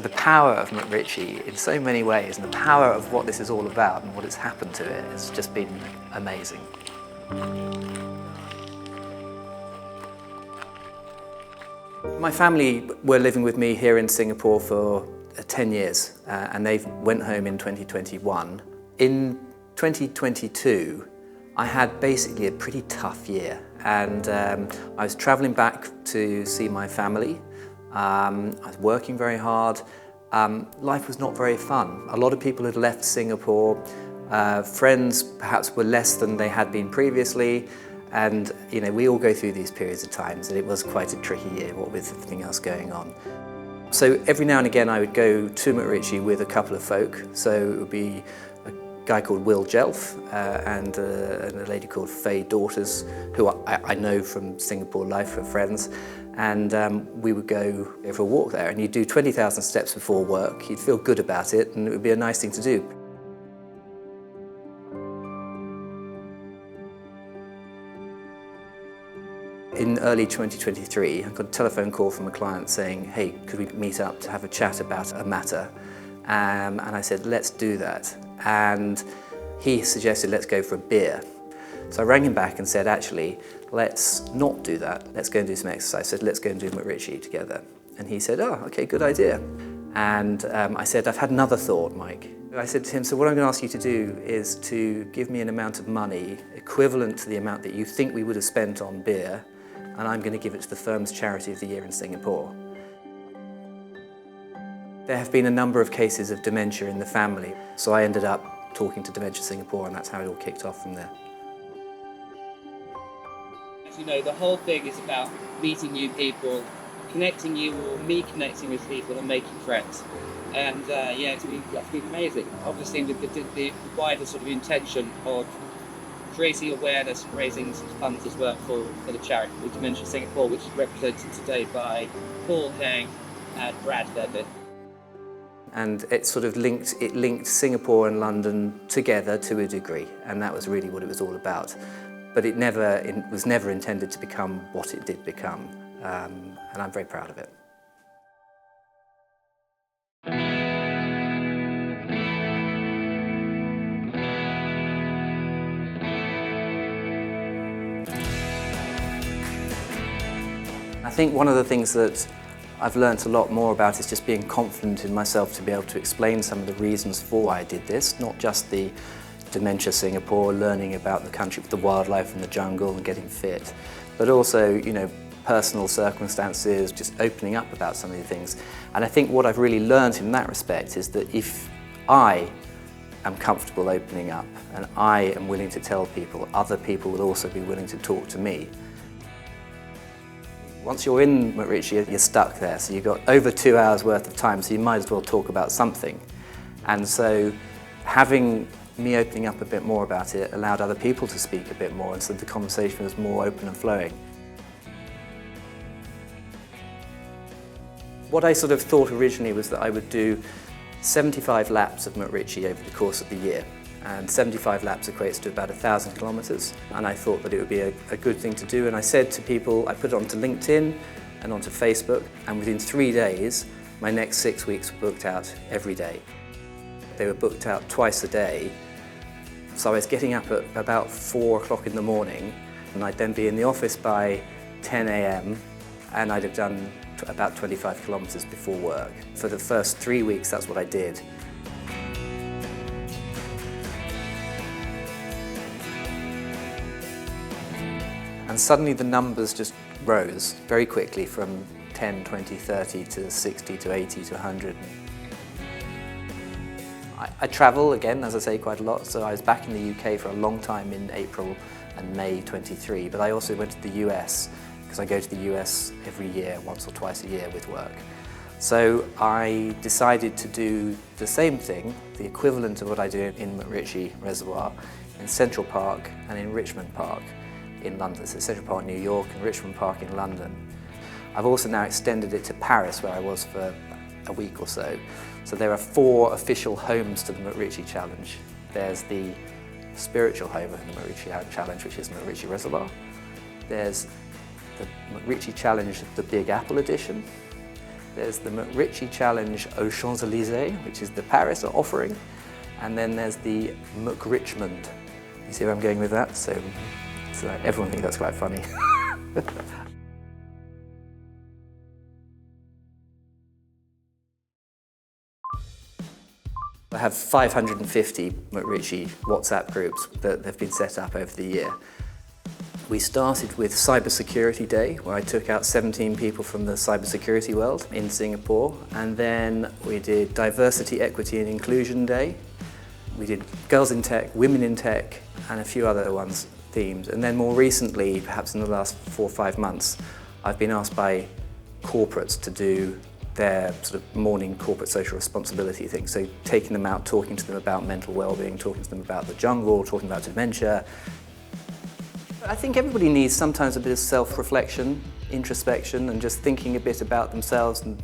The power of MacRitchie in so many ways, and the power of what this is all about and what has happened to it has just been amazing. My family were living with me here in Singapore for 10 years and they went home in 2021. In 2022, I had basically a pretty tough year, and I was travelling back to see my family. I was working very hard. Life was not very fun. A lot of people had left Singapore. Friends perhaps were less than they had been previously. And we all go through these periods of times, and it was quite a tricky year, what with everything else going on. So every now and again I would go to MacRitchie with a couple of folk. So it would be a guy called Will Jelf and a lady called Faye Daughters, who I know from Singapore Life for friends. And we would go for a walk there, and you'd do 20,000 steps before work. You'd feel good about it, and it would be a nice thing to do. In early 2023, I got a telephone call from a client saying, hey, could we meet up to have a chat about a matter? And I said, let's do that. And he suggested, let's go for a beer. So I rang him back and said, actually, let's not do that. Let's go and do some exercise. I said, let's go and do MacRitchie together. And he said, oh, okay, good idea. And I said, I've had another thought, Mike. I said to him, so what I'm going to ask you to do is to give me an amount of money equivalent to the amount that you think we would have spent on beer, and I'm going to give it to the firm's charity of the year in Singapore. There have been a number of cases of dementia in the family, so I ended up talking to Dementia Singapore, and that's how it all kicked off from there. The whole thing is about meeting new people, connecting you, or me connecting with people and making friends. And it's been amazing. Obviously, with the wider sort of intention of creating awareness and raising some funds as well for the charity, with Dementia Singapore, which is represented today by Paul Heng and Brad Levitt. And it sort of linked Singapore and London together to a degree, and that was really what it was all about. But it was never intended to become what it did become, and I'm very proud of it. I think one of the things that I've learnt a lot more about is just being confident in myself to be able to explain some of the reasons for why I did this, not just the Dementia Singapore, learning about the country, the wildlife and the jungle and getting fit, but also, personal circumstances, just opening up about some of the things. And I think what I've really learned in that respect is that if I am comfortable opening up and I am willing to tell people, other people will also be willing to talk to me. Once you're in MacRitchie, you're stuck there, so you've got over 2 hours worth of time, so you might as well talk about something. And so having me opening up a bit more about it allowed other people to speak a bit more, and so the conversation was more open and flowing. What I sort of thought originally was that I would do 75 laps of MacRitchie over the course of the year, and 75 laps equates to about 1,000 kilometres, and I thought that it would be a good thing to do, and I said to people, I put it onto LinkedIn and onto Facebook, and within 3 days my next 6 weeks were booked out every day. They were booked out twice a day, so I was getting up at about 4 o'clock in the morning, and I'd then be in the office by 10 a.m. and I'd have done about 25 kilometres before work. For the first 3 weeks, that's what I did. And suddenly the numbers just rose very quickly from 10, 20, 30 to 60 to 80 to 100. I travel, again, as I say, quite a lot, so I was back in the UK for a long time in April and May 23, but I also went to the US, because I go to the US every year, once or twice a year with work. So I decided to do the same thing, the equivalent of what I do in MacRitchie Reservoir, in Central Park and in Richmond Park in London. So Central Park, New York, and Richmond Park in London. I've also now extended it to Paris, where I was for a week or so. So there are 4 official homes to the MacRitchie Challenge. There's the spiritual home of the MacRitchie Challenge, which is MacRitchie Reservoir. There's the MacRitchie Challenge, the Big Apple edition. There's the MacRitchie Challenge aux Champs-Élysées, which is the Paris offering. And then there's the MacRichmond. You see where I'm going with that? So everyone thinks that's quite funny. I have 550 MacRitchie WhatsApp groups that have been set up over the year. We started with Cybersecurity Day, where I took out 17 people from the cybersecurity world in Singapore. And then we did Diversity, Equity and Inclusion Day. We did Girls in Tech, Women in Tech, and a few other ones themed. And then more recently, perhaps in the last 4 or 5 months, I've been asked by corporates to do their sort of morning corporate social responsibility thing. So taking them out, talking to them about mental well-being, talking to them about the jungle, talking about dementia. I think everybody needs sometimes a bit of self-reflection, introspection, and just thinking a bit about themselves and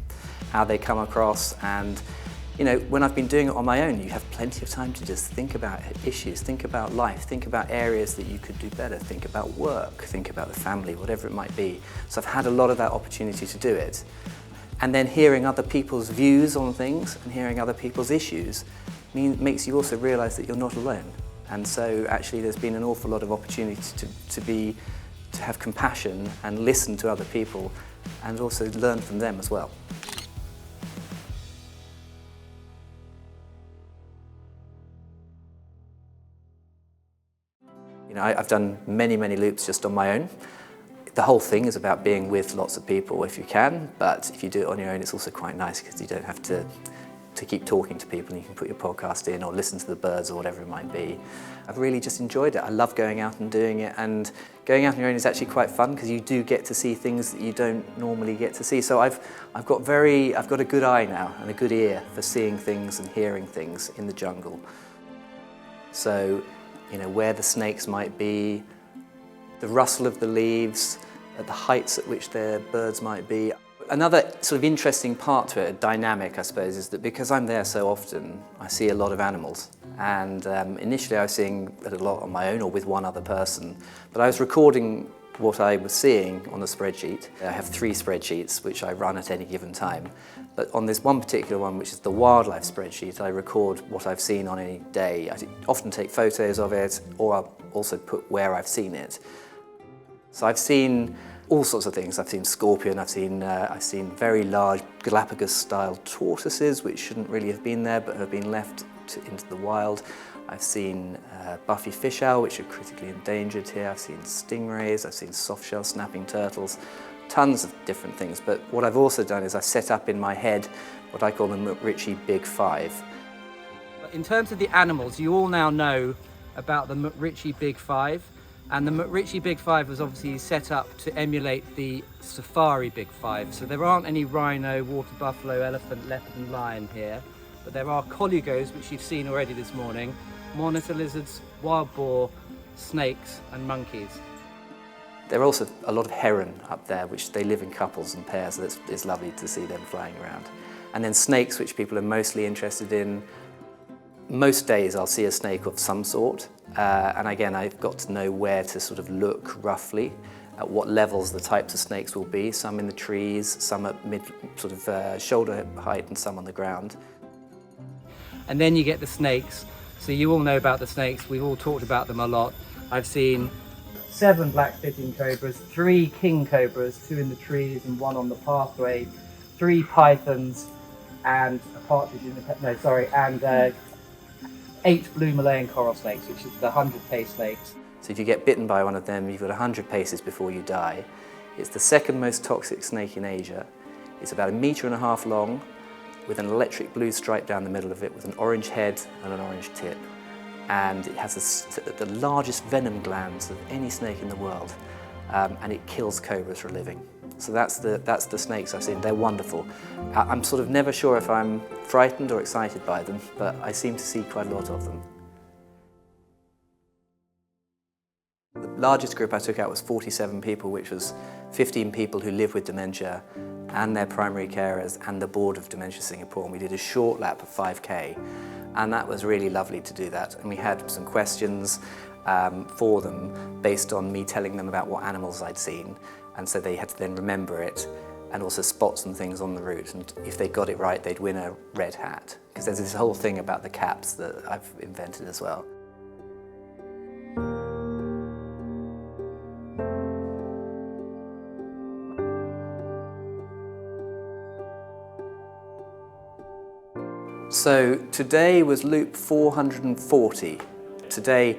how they come across. And you know, when I've been doing it on my own, you have plenty of time to just think about issues, think about life, think about areas that you could do better, think about work, think about the family, whatever it might be. So I've had a lot of that opportunity to do it. And then hearing other people's views on things and hearing other people's issues makes you also realise that you're not alone. And so actually there's been an awful lot of opportunity to have compassion and listen to other people and also learn from them as well. You know, I've done many, many loops just on my own. The whole thing is about being with lots of people if you can, but if you do it on your own, it's also quite nice because you don't have to keep talking to people, and you can put your podcast in or listen to the birds or whatever it might be. I've really just enjoyed it. I love going out and doing it, and going out on your own is actually quite fun because you do get to see things that you don't normally get to see. So I've got a good eye now and a good ear for seeing things and hearing things in the jungle. So, you know, where the snakes might be, the rustle of the leaves, at the heights at which their birds might be. Another sort of interesting part to it, a dynamic I suppose, is that because I'm there so often, I see a lot of animals. And initially I was seeing it a lot on my own or with one other person, but I was recording what I was seeing on a spreadsheet. I have 3 spreadsheets which I run at any given time. But on this one particular one, which is the wildlife spreadsheet, I record what I've seen on any day. I often take photos of it, or I'll also put where I've seen it. So I've seen all sorts of things. I've seen scorpion, I've seen very large Galapagos-style tortoises, which shouldn't really have been there, but have been left into the wild. I've seen buffy fish owl, which are critically endangered here. I've seen stingrays, I've seen soft-shell snapping turtles, tons of different things. But what I've also done is I've set up in my head what I call the MacRitchie Big Five. In terms of the animals, you all now know about the MacRitchie Big Five. And the MacRitchie Big Five was obviously set up to emulate the safari Big Five. So there aren't any rhino, water buffalo, elephant, leopard and lion here. But there are coligos, which you've seen already this morning, monitor lizards, wild boar, snakes and monkeys. There are also a lot of heron up there, which they live in couples and pairs, so it's lovely to see them flying around. And then snakes, which people are mostly interested in. Most days I'll see a snake of some sort, and again I've got to know where to sort of look roughly at what levels the types of snakes will be, some in the trees, some at mid sort of shoulder height and some on the ground. And then you get the snakes, so you all know about the snakes, we've all talked about them a lot. I've seen 7 black-fitting cobras, 3 king cobras, 2 in the trees and 1 on the pathway, 3 pythons and a partridge in the 8 blue Malayan coral snakes, which is the 100-pace snakes. So if you get bitten by one of them, you've got 100 paces before you die. It's the 2nd most toxic snake in Asia. It's about 1.5 meters long, with an electric blue stripe down the middle of it, with an orange head and an orange tip. And it has the largest venom glands of any snake in the world, and it kills cobras for a living. So that's the snakes I've seen. They're wonderful. I'm sort of never sure if I'm frightened or excited by them, but I seem to see quite a lot of them. The largest group I took out was 47 people, which was 15 people who live with dementia and their primary carers and the board of Dementia Singapore. And we did a short lap of 5K, and that was really lovely to do that. And we had some questions for them based on me telling them about what animals I'd seen. And so they had to then remember it and also spots and things on the route. And if they got it right, they'd win a red hat. Because there's this whole thing about the caps that I've invented as well. So today was loop 440. Today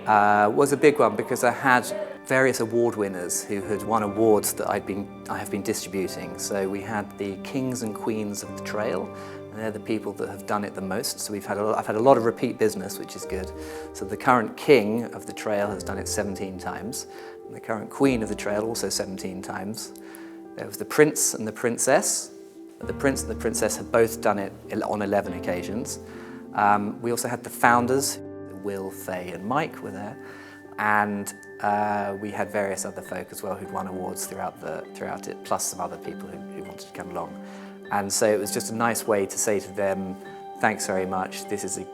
was a big one because I had various award winners who had won awards that I have been distributing. So we had the kings and queens of the trail, and they're the people that have done it the most. So I've had a lot of repeat business, which is good. So the current king of the trail has done it 17 times, and the current queen of the trail also 17 times. There was the prince and the princess. The prince and the princess have both done it on 11 occasions. We also had the founders, Will, Faye and Mike were there, and we had various other folk as well who'd won awards throughout it, plus some other people who wanted to come along. And so it was just a nice way to say to them, thanks very much, this is a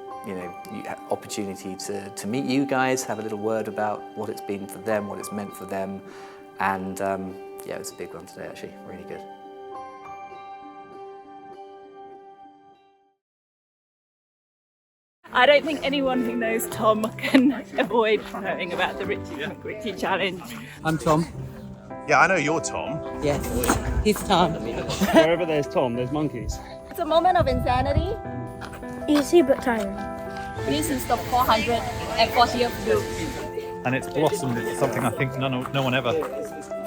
opportunity to meet you guys, have a little word about what it's been for them, what it's meant for them, and yeah, it was a big one today actually, really good. I don't think anyone who knows Tom can avoid knowing about the MacRitchie challenge. I'm Tom. Yeah, I know you're Tom. Yes, he's Tom. Wherever there's Tom, there's monkeys. It's a moment of insanity. Easy but tiring. This is the 440th loop. And it's blossomed into something I think no one ever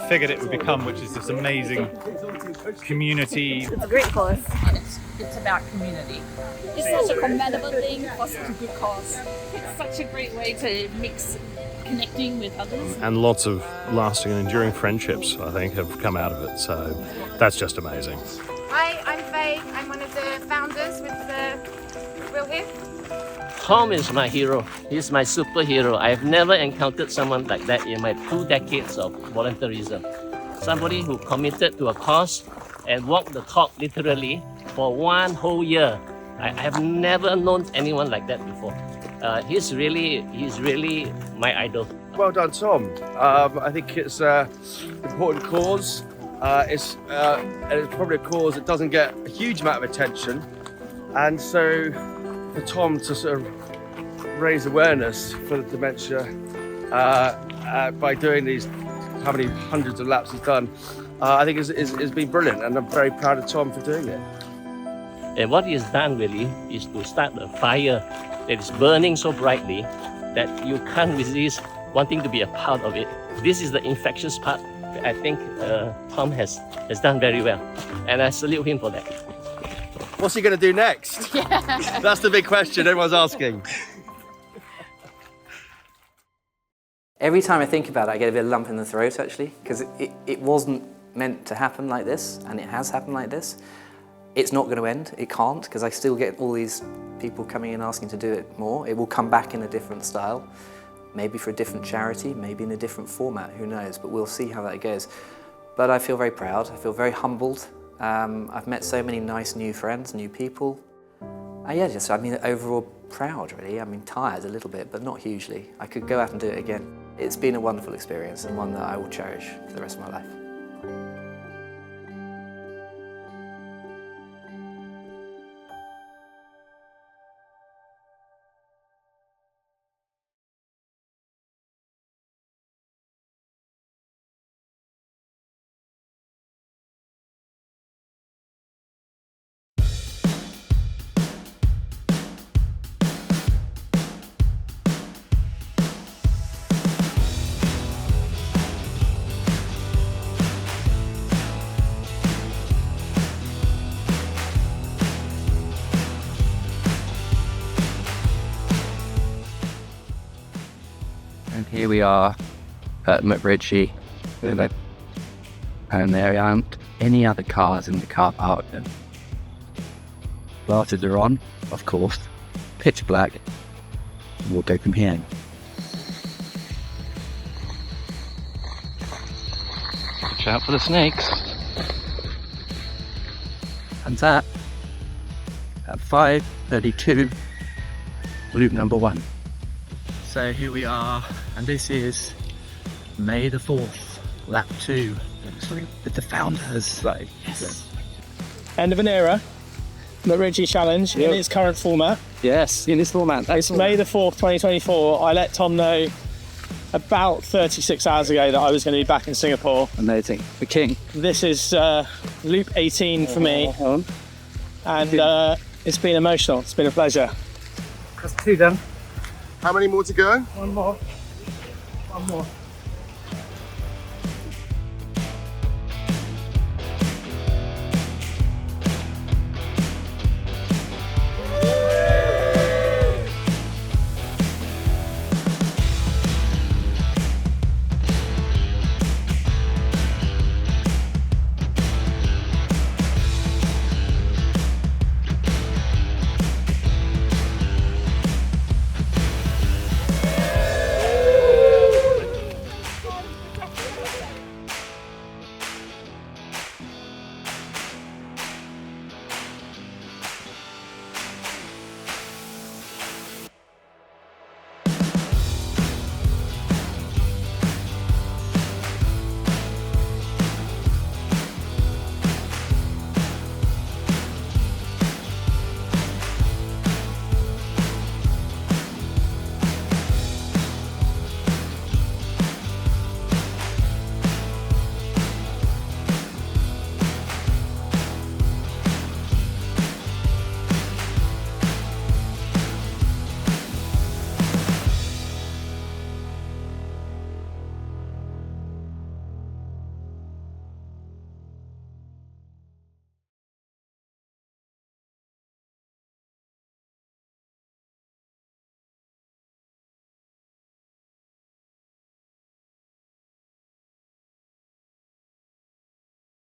figured it would become, which is this amazing community. It's a great cause. And it's about community. It's such a commendable thing for such a good cause. It's such a great way to mix connecting with others. And lots of lasting and enduring friendships, I think, have come out of it. So that's just amazing. Hi, I'm Faye. I'm one of the founders with the Will here. Tom is my hero. He's my superhero. I've never encountered someone like that in my 2 decades of volunteerism. Somebody who committed to a cause and walked the talk literally for 1 whole year. I have never known anyone like that before. He's really my idol. Well done, Tom. I think it's an important cause. It's probably a cause that doesn't get a huge amount of attention. And so for Tom to sort of raise awareness for the dementia by doing these, how many hundreds of laps he's done, I think has been brilliant, and I'm very proud of Tom for doing it. And what he has done really is to start a fire that is burning so brightly that you can't resist wanting to be a part of it. This is the infectious part. I think Tom has done very well, and I salute him for that. What's he going to do next? Yeah. That's the big question everyone's asking. Every time I think about it, I get a bit of a lump in the throat actually, because it wasn't meant to happen like this, and it has happened like this. It's not going to end, it can't, because I still get all these people coming in asking to do it more. It will come back in a different style, maybe for a different charity, maybe in a different format, who knows, but we'll see how that goes. But I feel very proud, I feel very humbled. I've met so many nice new friends, new people. Overall proud really. Tired a little bit, but not hugely. I could go out and do it again. It's been a wonderful experience and one that I will cherish for the rest of my life. And here we are at MacRitchie, and there aren't any other cars in the car park. Glasses are on, of course, pitch black. We'll go from here. Watch out for the snakes. And that at 5:32, loop number 1. So here we are, and this is May the 4th, lap 2 with the founders. Right. Yes. End of an era. MacRitchie Challenge in its current format. Yes, in this format. It's May the 4th, 2024. I let Tom know about 36 hours ago that I was going to be back in Singapore. Amazing. The king. This is loop 18 for me, and it's been emotional. It's been a pleasure. That's 2 done. How many more to go? One more.